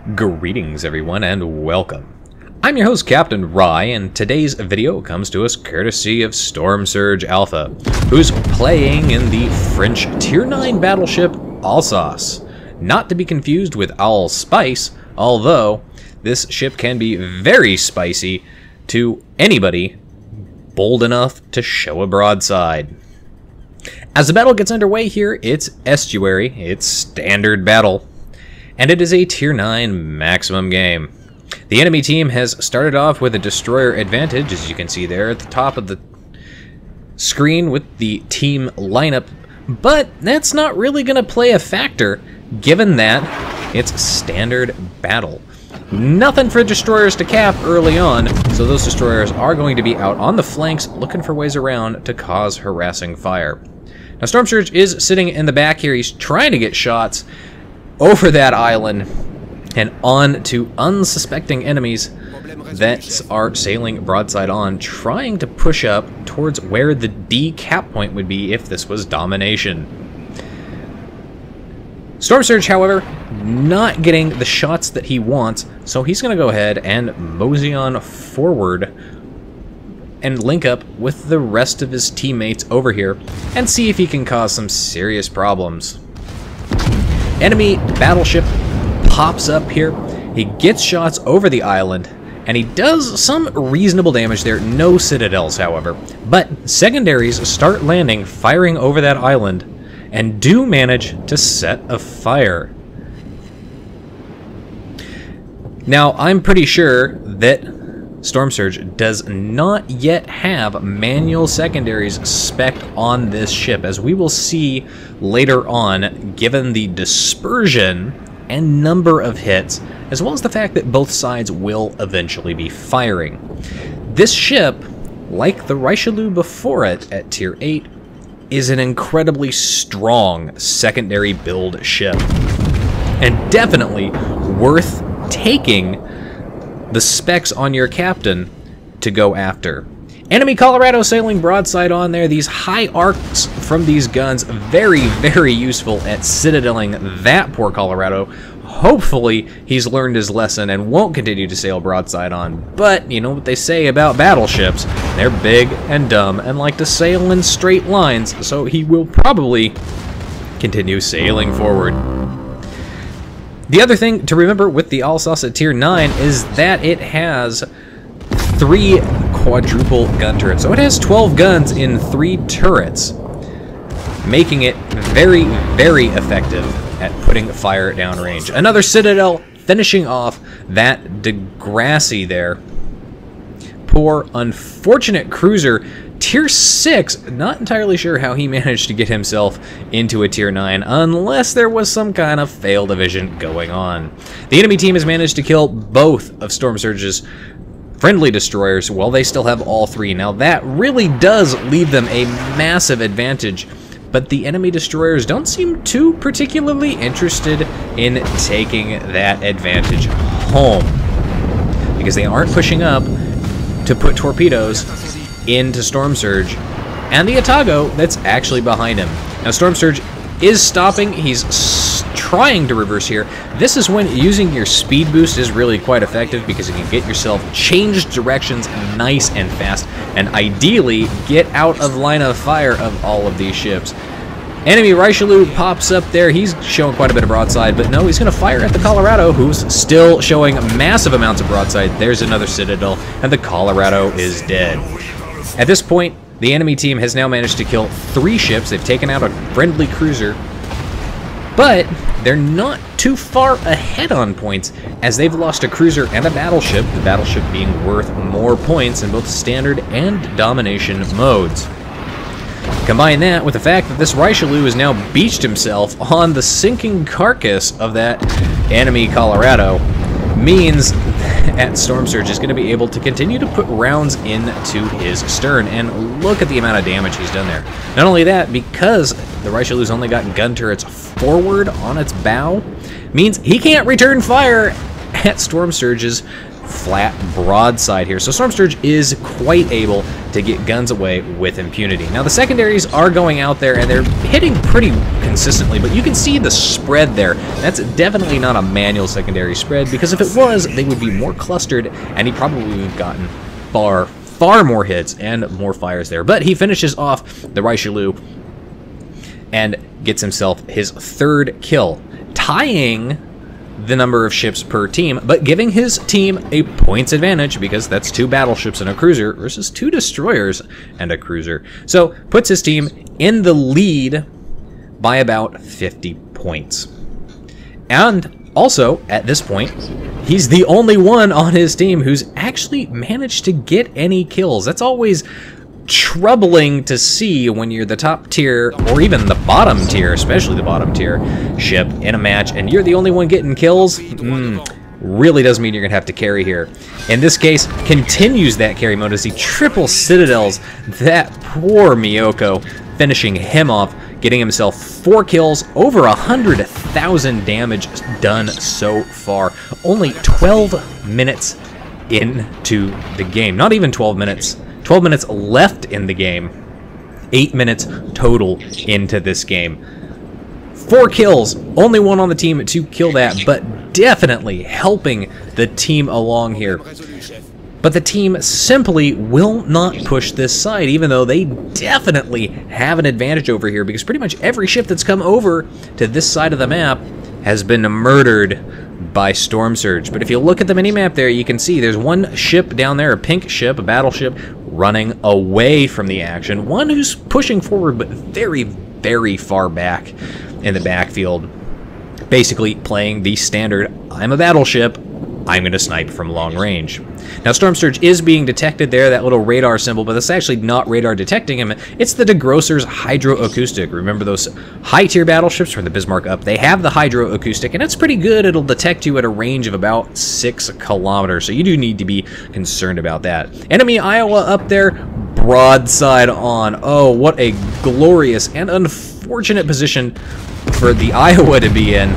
Greetings everyone and welcome. I'm your host Captain Rye, and today's video comes to us courtesy of Storm Surge Alpha, who's playing in the French Tier 9 battleship Alsace. Not to be confused with Allspice, although this ship can be very spicy to anybody bold enough to show a broadside. As the battle gets underway here, it's estuary, it's standard battle, and it is a Tier 9 maximum game. The enemy team has started off with a destroyer advantage, as you can see there at the top of the screen with the team lineup, but that's not really going to play a factor given that it's standard battle. Nothing for destroyers to cap early on, so those destroyers are going to be out on the flanks looking for ways around to cause harassing fire. Now Storm Surge is sitting in the back here. He's trying to get shots over that island and on to unsuspecting enemies that are sailing broadside on, trying to push up towards where the D cap point would be if this was domination. Storm Surge, however, not getting the shots that he wants, so he's going to go ahead and mosey on forward and link up with the rest of his teammates over here and see if he can cause some serious problems. Enemy battleship pops up here. He gets shots over the island, and he does some reasonable damage there. No citadels, however. But secondaries start landing, firing over that island, and do manage to set a fire. Now, I'm pretty sure that Storm Surge does not yet have manual secondaries spec'd on this ship, as we will see later on, given the dispersion and number of hits, as well as the fact that both sides will eventually be firing. This ship, like the Richelieu before it at Tier 8, is an incredibly strong secondary build ship, and definitely worth taking the specs on your captain to go after. Enemy Colorado sailing broadside on there. These high arcs from these guns, very, very useful at citadeling that poor Colorado. Hopefully he's learned his lesson and won't continue to sail broadside on. But you know what they say about battleships, they're big and dumb and like to sail in straight lines, so he will probably continue sailing forward. The other thing to remember with the Alsace at Tier 9 is that it has 3 quadruple gun turrets. So it has 12 guns in 3 turrets, making it very, very effective at putting fire downrange. Another citadel finishing off that Degrassi there. Poor, unfortunate cruiser. Tier 6, not entirely sure how he managed to get himself into a Tier 9, unless there was some kind of failed division going on. The enemy team has managed to kill both of Storm Surge's friendly destroyers while they still have all 3. Now that really does leave them a massive advantage, but the enemy destroyers don't seem too particularly interested in taking that advantage home, because they aren't pushing up to put torpedoes into Storm Surge and the Atago that's actually behind him. Now Storm Surge is stopping. He's trying to reverse here. This is when using your speed boost is really quite effective, because you can get yourself changed directions nice and fast and ideally get out of line of fire of all of these ships. Enemy Richelieu pops up there. He's showing quite a bit of broadside, but no, he's going to fire at the Colorado, who's still showing massive amounts of broadside. There's another citadel, and the Colorado is dead. At this point, the enemy team has now managed to kill 3 ships. They've taken out a friendly cruiser, but they're not too far ahead on points, as they've lost a cruiser and a battleship, the battleship being worth more points in both standard and domination modes. Combine that with the fact that this Richelieu has now beached himself on the sinking carcass of that enemy Colorado, means that Storm Surge is going to be able to continue to put rounds into his stern, and look at the amount of damage he's done there. Not only that, because the Richelieu's only got gun turrets forward on its bow, means he can't return fire at Storm Surge's flat broadside here. So Storm Surge is quite able to get guns away with impunity. Now the secondaries are going out there and they're hitting pretty consistently, but you can see the spread there. That's definitely not a manual secondary spread, because if it was, they would be more clustered and he probably would have gotten far more hits and more fires there. But he finishes off the Richelieu and gets himself his 3rd kill, tying the number of ships per team, but giving his team a points advantage because that's 2 battleships and a cruiser versus 2 destroyers and a cruiser. So puts his team in the lead by about 50 points. And also, at this point, he's the only one on his team who's actually managed to get any kills. That's always troubling to see when you're the top tier, or even the bottom tier, especially the bottom tier ship in a match, and you're the only one getting kills. Really does mean you're gonna have to carry here. In this case, continues that carry mode as he triple citadels that poor Miyoko, finishing him off, getting himself 4 kills, over 100,000 damage done so far. Only 12 minutes into the game. Not even 12 minutes. 12 minutes left in the game. 8 minutes total into this game. 4 kills, only one on the team to kill that, but definitely helping the team along here. But the team simply will not push this side, even though they definitely have an advantage over here, because pretty much every ship that's come over to this side of the map has been murdered by Storm Surge. But if you look at the minimap there, you can see there's one ship down there, a pink ship, a battleship, running away from the action. One who's pushing forward, but very, very far back in the backfield. Basically playing the standard, I'm a battleship, I'm going to snipe from long range. Now, Storm Surge is being detected there, that little radar symbol, but that's actually not radar detecting him. It's the DeGrosser's hydroacoustic. Remember those high-tier battleships from the Bismarck up? They have the hydroacoustic, and it's pretty good. It'll detect you at a range of about 6 kilometers, so you do need to be concerned about that. Enemy Iowa up there, broadside on. Oh, what a glorious and unfortunate position for the Iowa to be in,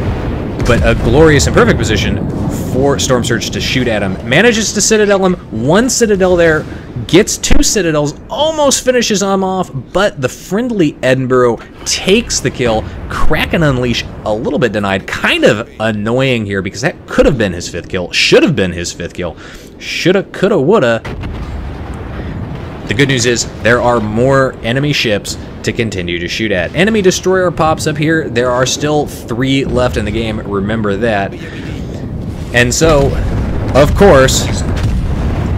but a glorious and perfect position for Storm Surge to shoot at him. Manages to citadel him, 1 citadel there, gets 2 citadels, almost finishes him off, but the friendly Edinburgh takes the kill. Kraken Unleash a little bit denied, kind of annoying here because that could have been his 5th kill, should have been his 5th kill, shoulda, coulda, woulda. The good news is there are more enemy ships to continue to shoot at. Enemy destroyer pops up here. There are still 3 left in the game, remember that. And so, of course,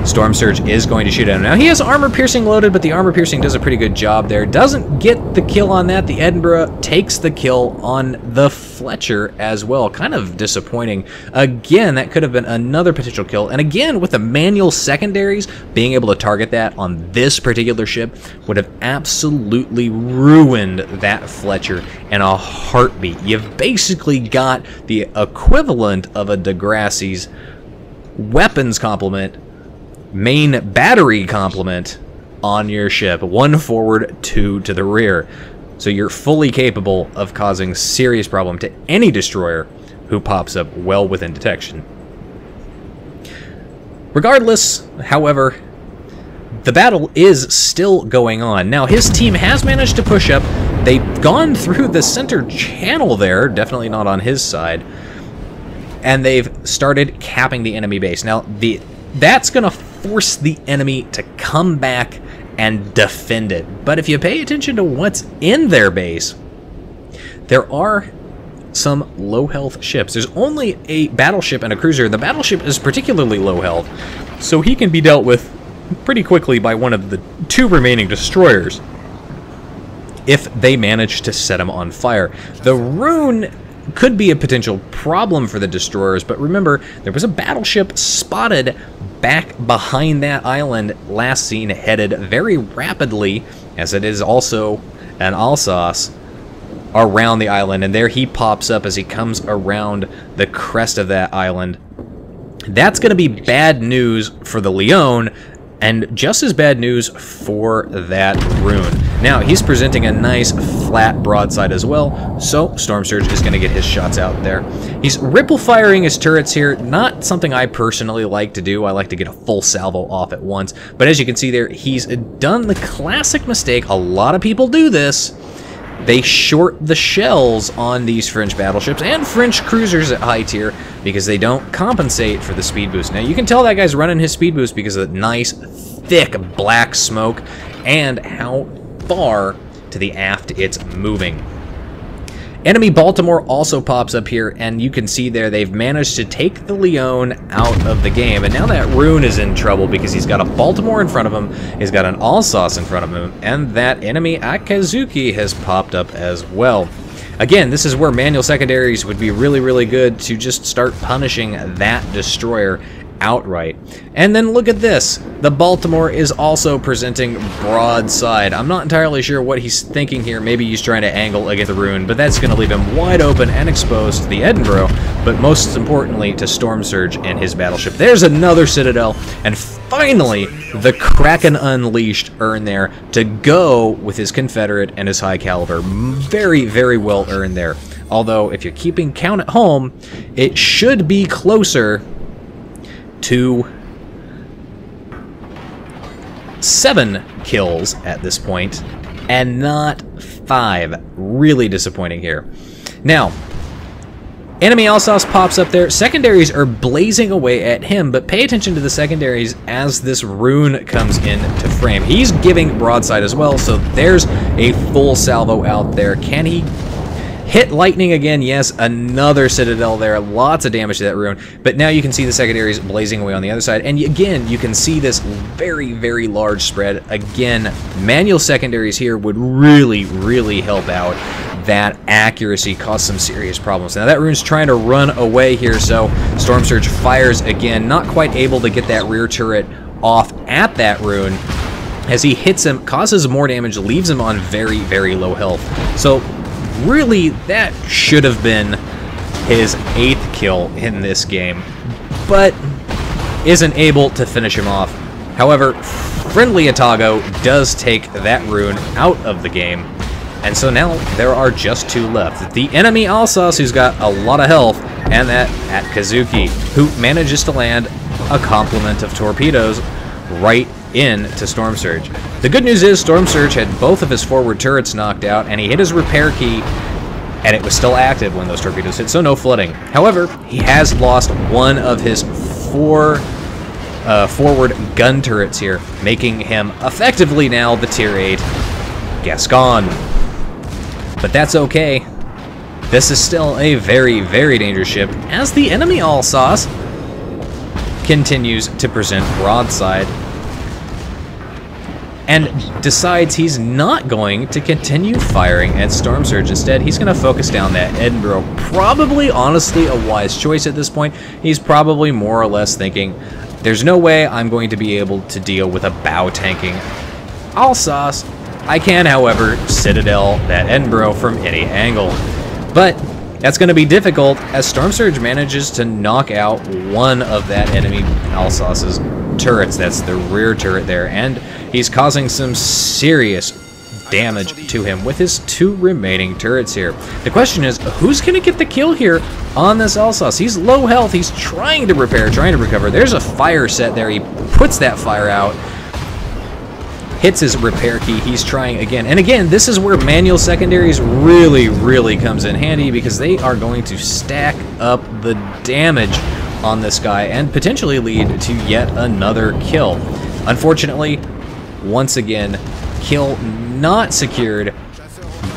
Storm Surge is going to shoot at him. Now, he has armor piercing loaded, but the armor piercing does a pretty good job there. Doesn't get the kill on that. The Edinburgh takes the kill on the Fletcher as well. Kind of disappointing. Again, that could have been another potential kill. And again, with the manual secondaries, being able to target that on this particular ship would have absolutely ruined that Fletcher in a heartbeat. You've basically got the equivalent of a Degrassi's weapons complement, main battery complement on your ship. 1 forward, 2 to the rear. So you're fully capable of causing serious problem to any destroyer who pops up well within detection. Regardless, however, the battle is still going on. Now, his team has managed to push up. They've gone through the center channel there, definitely not on his side, and they've started capping the enemy base. Now, that's going to force the enemy to come back and defend it. But if you pay attention to what's in their base, there are some low health ships. There's only a battleship and a cruiser. The battleship is particularly low health, so he can be dealt with pretty quickly by one of the 2 remaining destroyers if they manage to set him on fire. The rune could be a potential problem for the destroyers, but remember, there was a battleship spotted back behind that island last seen, headed very rapidly, as it is also an Alsace, around the island, and there he pops up as he comes around the crest of that island. That's going to be bad news for the Leon, and just as bad news for that rune. Now, he's presenting a nice flat broadside as well, so Storm Surge is going to get his shots out there. He's ripple firing his turrets here, not something I personally like to do. I like to get a full salvo off at once, but as you can see there, he's done the classic mistake. A lot of people do this. They short the shells on these French battleships and French cruisers at high tier because they don't compensate for the speed boost. Now you can tell that guy's running his speed boost because of the nice, thick black smoke and how far to the aft it's moving. Enemy Baltimore also pops up here, and you can see there they've managed to take the Leon out of the game, and now that Rune is in trouble because he's got a Baltimore in front of him, he's got an Alsace in front of him, and that enemy Akazuki has popped up as well. Again, this is where manual secondaries would be really, really good to just start punishing that destroyer outright. And then look at this. The Baltimore is also presenting broadside. I'm not entirely sure what he's thinking here. Maybe he's trying to angle against the Rune, but that's going to leave him wide open and exposed to the Edinburgh, but most importantly to Storm Surge and his battleship. There's another Citadel, and finally the Kraken Unleashed earned there to go with his Confederate and his high caliber. Very, very well earned there. Although, if you're keeping count at home, it should be closer to 7 kills at this point, and not 5. Really disappointing here. Now, enemy Alsace pops up there. Secondaries are blazing away at him, but pay attention to the secondaries as this Rune comes into frame. He's giving broadside as well, so there's a full salvo out there. Can he hit lightning again? Yes, another Citadel there. Lots of damage to that Rune. But now you can see the secondaries blazing away on the other side. And again, you can see this very, very large spread. Again, manual secondaries here would really, really help out. That accuracy caused some serious problems. Now that Rune's trying to run away here, so Storm Surge fires again. Not quite able to get that rear turret off at that Rune. As he hits him, causes more damage, leaves him on very, very low health. So really, that should have been his 8th kill in this game, but isn't able to finish him off. However, friendly Atago does take that Rune out of the game, and so now there are just 2 left. The enemy Alsace, who's got a lot of health, and that Akazuki, who manages to land a complement of torpedoes right into Storm Surge. The good news is Storm Surge had both of his forward turrets knocked out, and he hit his repair key, and it was still active when those torpedoes hit, so no flooding. However, he has lost one of his 4 forward gun turrets here, making him effectively now the Tier 8 Gascon. But that's okay. This is still a very, very dangerous ship, as the enemy Alsace continues to present broadside and decides he's not going to continue firing at Storm Surge. Instead, he's going to focus down that Edinburgh. Probably, honestly, a wise choice at this point. He's probably more or less thinking, there's no way I'm going to be able to deal with a bow tanking Alsace. I can, however, Citadel that Edinburgh from any angle. But that's going to be difficult as Storm Surge manages to knock out one of that enemy Alsace's turrets. That's the rear turret there, and he's causing some serious damage to him with his 2 remaining turrets here. The question is, who's going to get the kill here on this Alsace? He's low health. He's trying to repair, trying to recover. There's a fire set there. He puts that fire out, hits his repair key. He's trying again. And again, this is where manual secondaries really, really comes in handy, because they are going to stack up the damage on this guy and potentially lead to yet another kill. Unfortunately, once again, kill not secured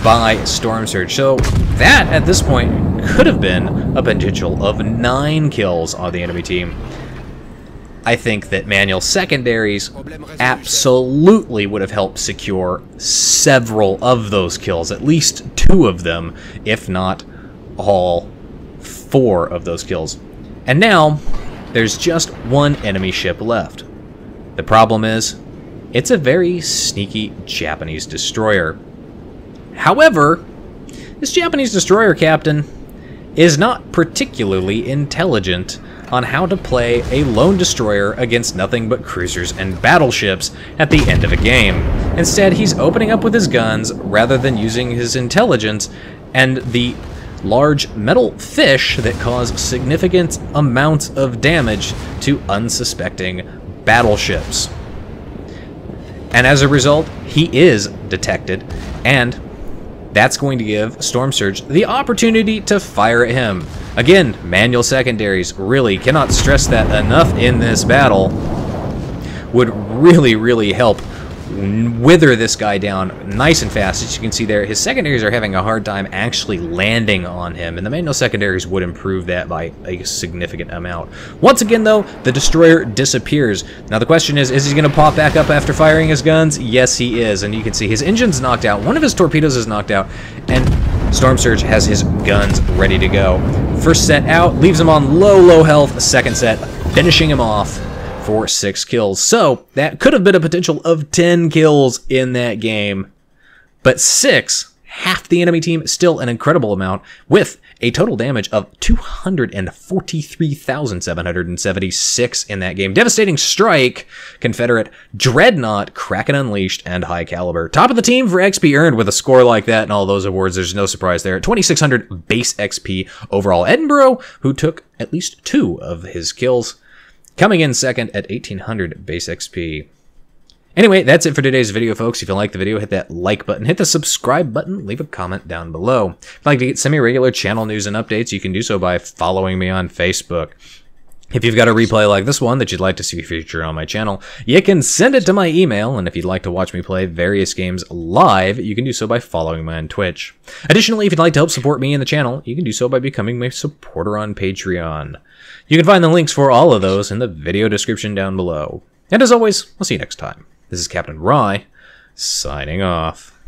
by Storm Surge. So that, at this point, could have been a potential of 9 kills on the enemy team. I think that manual secondaries absolutely would have helped secure several of those kills, at least 2 of them, if not all 4 of those kills. And now, there's just 1 enemy ship left. The problem is, it's a very sneaky Japanese destroyer. However, this Japanese destroyer captain is not particularly intelligent on how to play a lone destroyer against nothing but cruisers and battleships at the end of a game. Instead, he's opening up with his guns rather than using his intelligence and the large metal fish that cause significant amounts of damage to unsuspecting battleships. And as a result, he is detected, and that's going to give Storm Surge the opportunity to fire at him. Again, manual secondaries, really cannot stress that enough in this battle, would really help wither this guy down nice and fast. As you can see there, his secondaries are having a hard time actually landing on him, and the manual secondaries would improve that by a significant amount. Once again, though, the destroyer disappears. Now the question is he going to pop back up after firing his guns? Yes, he is, and you can see his engine's knocked out, one of his torpedoes is knocked out, and Storm Surge has his guns ready to go. First set out, leaves him on low health. Second set, finishing him off for 6 kills. So that could have been a potential of 10 kills in that game, but 6, half the enemy team, still an incredible amount, with a total damage of 243,776 in that game. Devastating Strike, Confederate, Dreadnought, Kraken Unleashed, and High Caliber. Top of the team for XP earned with a score like that and all those awards. There's no surprise there. 2,600 base XP overall. Edinburgh, who took at least 2 of his kills, coming in second at 1,800 base XP. Anyway, that's it for today's video, folks. If you like the video, hit that like button, hit the subscribe button, leave a comment down below. If you'd like to get semi-regular channel news and updates, you can do so by following me on Facebook. If you've got a replay like this one that you'd like to see featured on my channel, you can send it to my email, and if you'd like to watch me play various games live, you can do so by following me on Twitch. Additionally, if you'd like to help support me and the channel, you can do so by becoming my supporter on Patreon. You can find the links for all of those in the video description down below. And as always, I'll see you next time. This is Captain Rye, signing off.